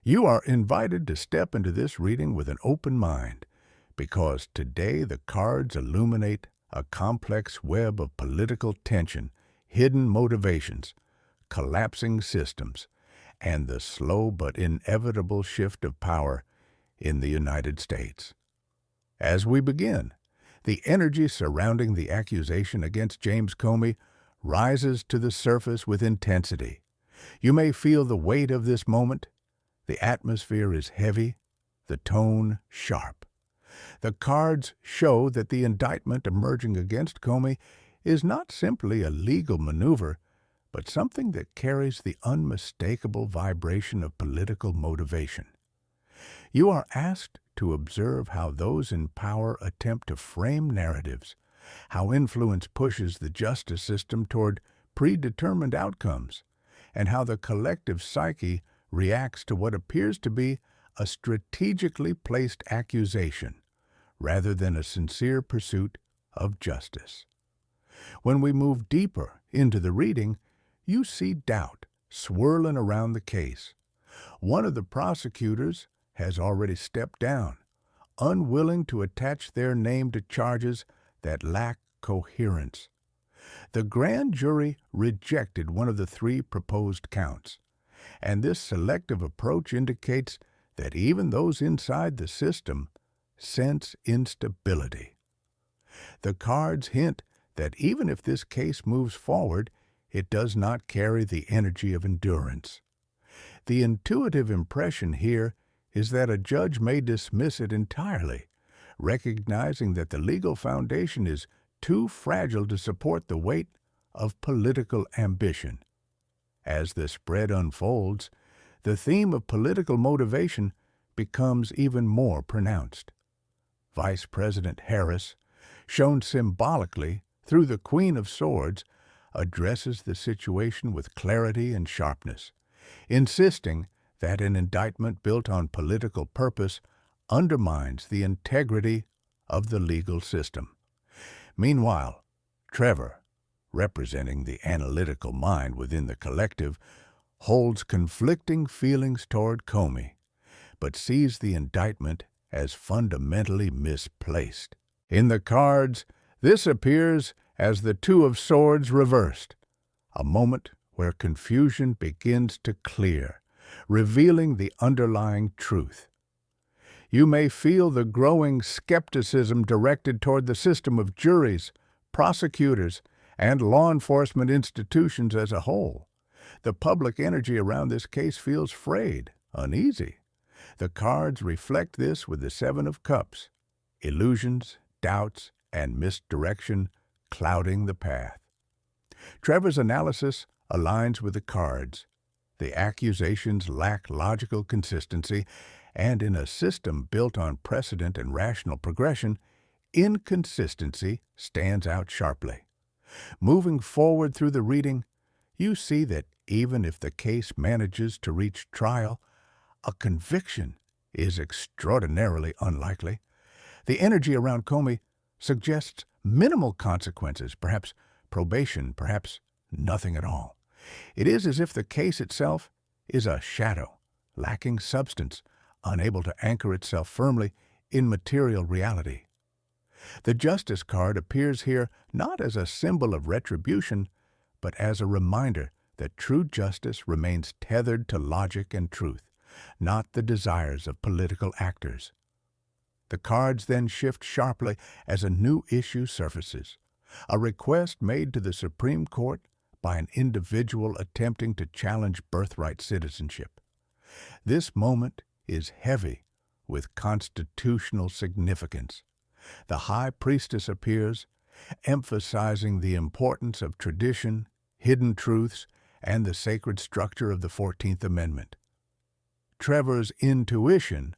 You are invited to step into this reading with an open mind, because today the cards illuminate a complex web of political tension, hidden motivations, collapsing systems, and the slow but inevitable shift of power in the United States. As we begin, the energy surrounding the accusation against James Comey rises to the surface with intensity. You may feel the weight of this moment. The atmosphere is heavy, the tone sharp. The cards show that the indictment emerging against Comey is not simply a legal maneuver, but something that carries the unmistakable vibration of political motivation. You are asked to observe how those in power attempt to frame narratives, how influence pushes the justice system toward predetermined outcomes, and how the collective psyche reacts to what appears to be a strategically placed accusation rather than a sincere pursuit of justice. When we move deeper into the reading, you see doubt swirling around the case. One of the prosecutors has already stepped down, unwilling to attach their name to charges that lack coherence. The grand jury rejected one of the three proposed counts, and this selective approach indicates that even those inside the system sense instability. The cards hint that even if this case moves forward, it does not carry the energy of endurance. The intuitive impression here is that a judge may dismiss it entirely, recognizing that the legal foundation is too fragile to support the weight of political ambition. As the spread unfolds, the theme of political motivation becomes even more pronounced. Vice President Harris, shown symbolically through the Queen of Swords, addresses the situation with clarity and sharpness, insisting that an indictment built on political purpose undermines the integrity of the legal system. Meanwhile, Trevor, representing the analytical mind within the collective, holds conflicting feelings toward Comey, but sees the indictment as fundamentally misplaced. In the cards, this appears as the Two of Swords reversed, a moment where confusion begins to clear, revealing the underlying truth. You may feel the growing skepticism directed toward the system of juries, prosecutors, and law enforcement institutions as a whole. The public energy around this case feels frayed, uneasy. The cards reflect this with the Seven of Cups, illusions, doubts, and misdirection clouding the path. Trevor's analysis aligns with the cards. The accusations lack logical consistency, and in a system built on precedent and rational progression, inconsistency stands out sharply. Moving forward through the reading, you see that even if the case manages to reach trial, a conviction is extraordinarily unlikely. The energy around Comey suggests minimal consequences, perhaps probation, perhaps nothing at all. It is as if the case itself is a shadow, lacking substance, unable to anchor itself firmly in material reality. The Justice card appears here not as a symbol of retribution, but as a reminder that true justice remains tethered to logic and truth, not the desires of political actors. The cards then shift sharply as a new issue surfaces, a request made to the Supreme Court by an individual attempting to challenge birthright citizenship. This moment is heavy with constitutional significance. The High Priestess appears, emphasizing the importance of tradition, hidden truths, and the sacred structure of the 14th Amendment. Trevor's intuition,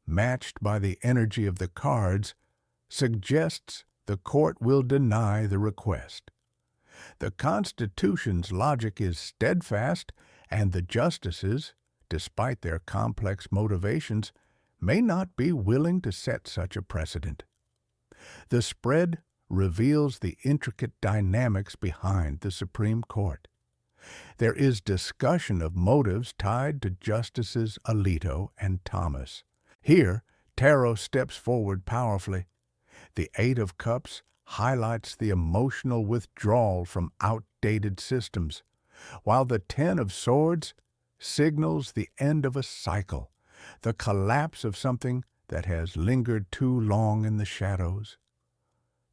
matched by the energy of the cards, suggests the court will deny the request. The Constitution's logic is steadfast, and the justices, despite their complex motivations, may not be willing to set such a precedent. The spread reveals the intricate dynamics behind the Supreme Court. There is discussion of motives tied to Justices Alito and Thomas. Here, tarot steps forward powerfully. The Eight of Cups highlights the emotional withdrawal from outdated systems, while the Ten of Swords signals the end of a cycle, the collapse of something that has lingered too long in the shadows.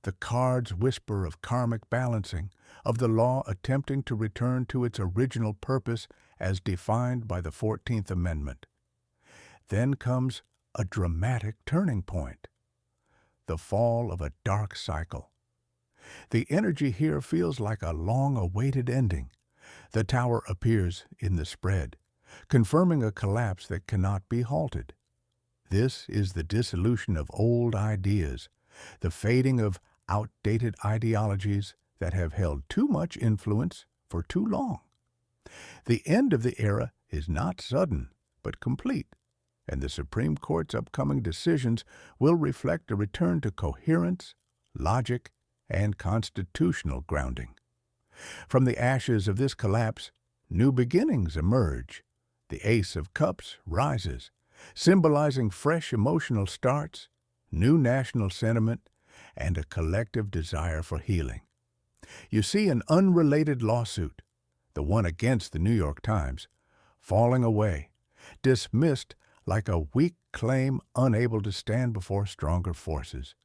The cards whisper of karmic balancing, of the law attempting to return to its original purpose as defined by the 14th Amendment. Then comes a dramatic turning point, the fall of a dark cycle. The energy here feels like a long-awaited ending. The tower appears in the spread, confirming a collapse that cannot be halted. This is the dissolution of old ideas, the fading of outdated ideologies that have held too much influence for too long. The end of the era is not sudden, but complete, and the Supreme Court's upcoming decisions will reflect a return to coherence, logic, and constitutional grounding. From the ashes of this collapse, new beginnings emerge. The Ace of Cups rises, symbolizing fresh emotional starts, new national sentiment, and a collective desire for healing. You see an unrelated lawsuit, the one against the New York Times, falling away, dismissed like a weak claim unable to stand before stronger forces.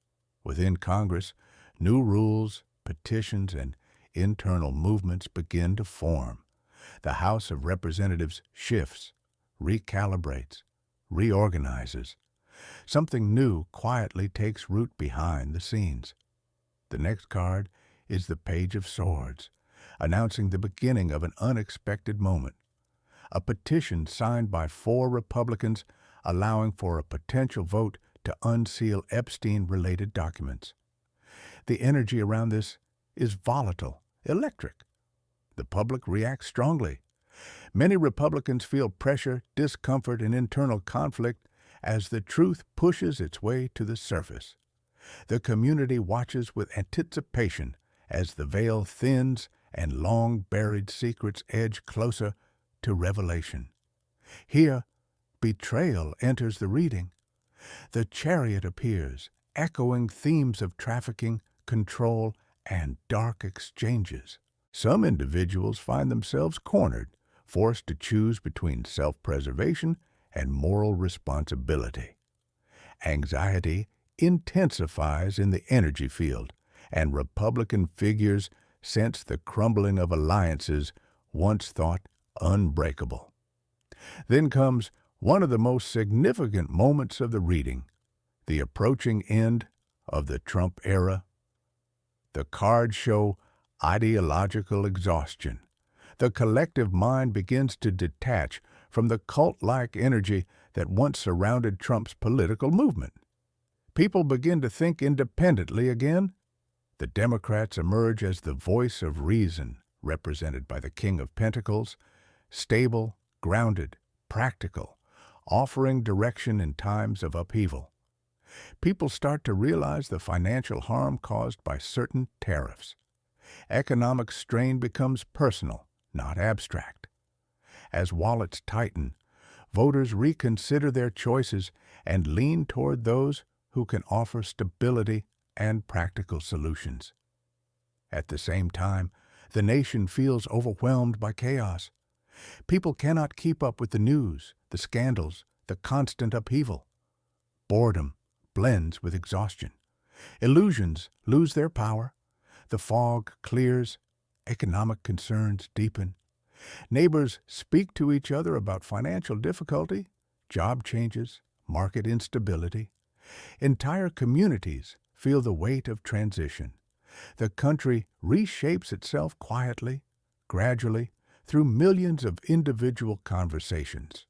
Within Congress, new rules, petitions, and internal movements begin to form. The House of Representatives shifts, recalibrates, reorganizes. Something new quietly takes root behind the scenes. The next card is the Page of Swords, announcing the beginning of an unexpected moment. A petition signed by 4 Republicans allowing for a potential vote to unseal Epstein-related documents. The energy around this is volatile, electric. The public reacts strongly. Many Republicans feel pressure, discomfort, and internal conflict as the truth pushes its way to the surface. The community watches with anticipation as the veil thins and long-buried secrets edge closer to revelation. Here, betrayal enters the reading. The Chariot appears, echoing themes of trafficking, control, and dark exchanges. Some individuals find themselves cornered, forced to choose between self-preservation and moral responsibility. Anxiety intensifies in the energy field, and Republican figures sense the crumbling of alliances once thought unbreakable. Then comes one of the most significant moments of the reading, the approaching end of the Trump era. The cards show ideological exhaustion. The collective mind begins to detach from the cult-like energy that once surrounded Trump's political movement. People begin to think independently again. The Democrats emerge as the voice of reason, represented by the King of Pentacles, stable, grounded, practical, offering direction in times of upheaval. People start to realize the financial harm caused by certain tariffs. Economic strain becomes personal, not abstract. As wallets tighten, voters reconsider their choices and lean toward those who can offer stability and practical solutions. At the same time, the nation feels overwhelmed by chaos. People cannot keep up with the news, the scandals, the constant upheaval. Boredom blends with exhaustion. Illusions lose their power. The fog clears. Economic concerns deepen. Neighbors speak to each other about financial difficulty, job changes, market instability. Entire communities feel the weight of transition. The country reshapes itself quietly, gradually, through millions of individual conversations.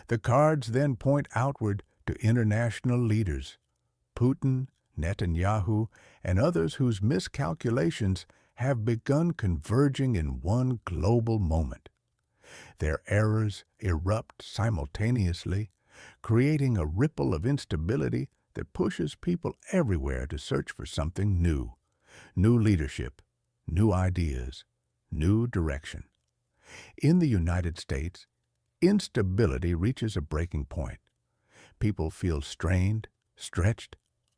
The cards then point outward to international leaders, Putin, Netanyahu, and others whose miscalculations have begun converging in one global moment. Their errors erupt simultaneously, creating a ripple of instability that pushes people everywhere to search for something new leadership, new ideas, new direction. In the United States, instability reaches a breaking point. People feel strained, stretched,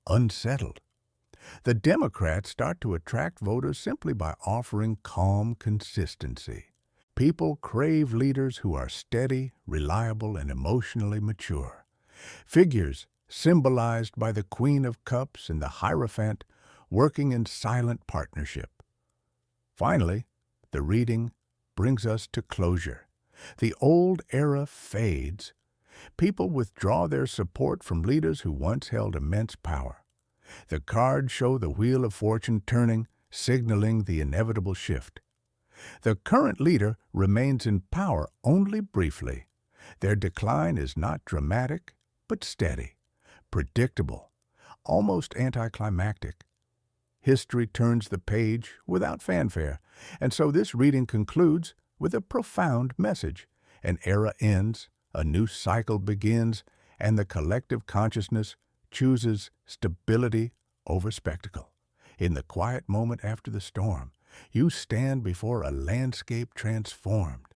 unsettled. The Democrats start to attract voters simply by offering calm consistency. People crave leaders who are steady, reliable, and emotionally mature. Figures symbolized by the Queen of Cups and the Hierophant working in silent partnership. Finally, the reading brings us to closure. The old era fades. People withdraw their support from leaders who once held immense power. The cards show the wheel of fortune turning, signaling the inevitable shift. The current leader remains in power only briefly. Their decline is not dramatic, but steady, predictable, almost anticlimactic. History turns the page without fanfare, and so this reading concludes with a profound message. An era ends, a new cycle begins, and the collective consciousness chooses stability over spectacle. In the quiet moment after the storm, you stand before a landscape transformed.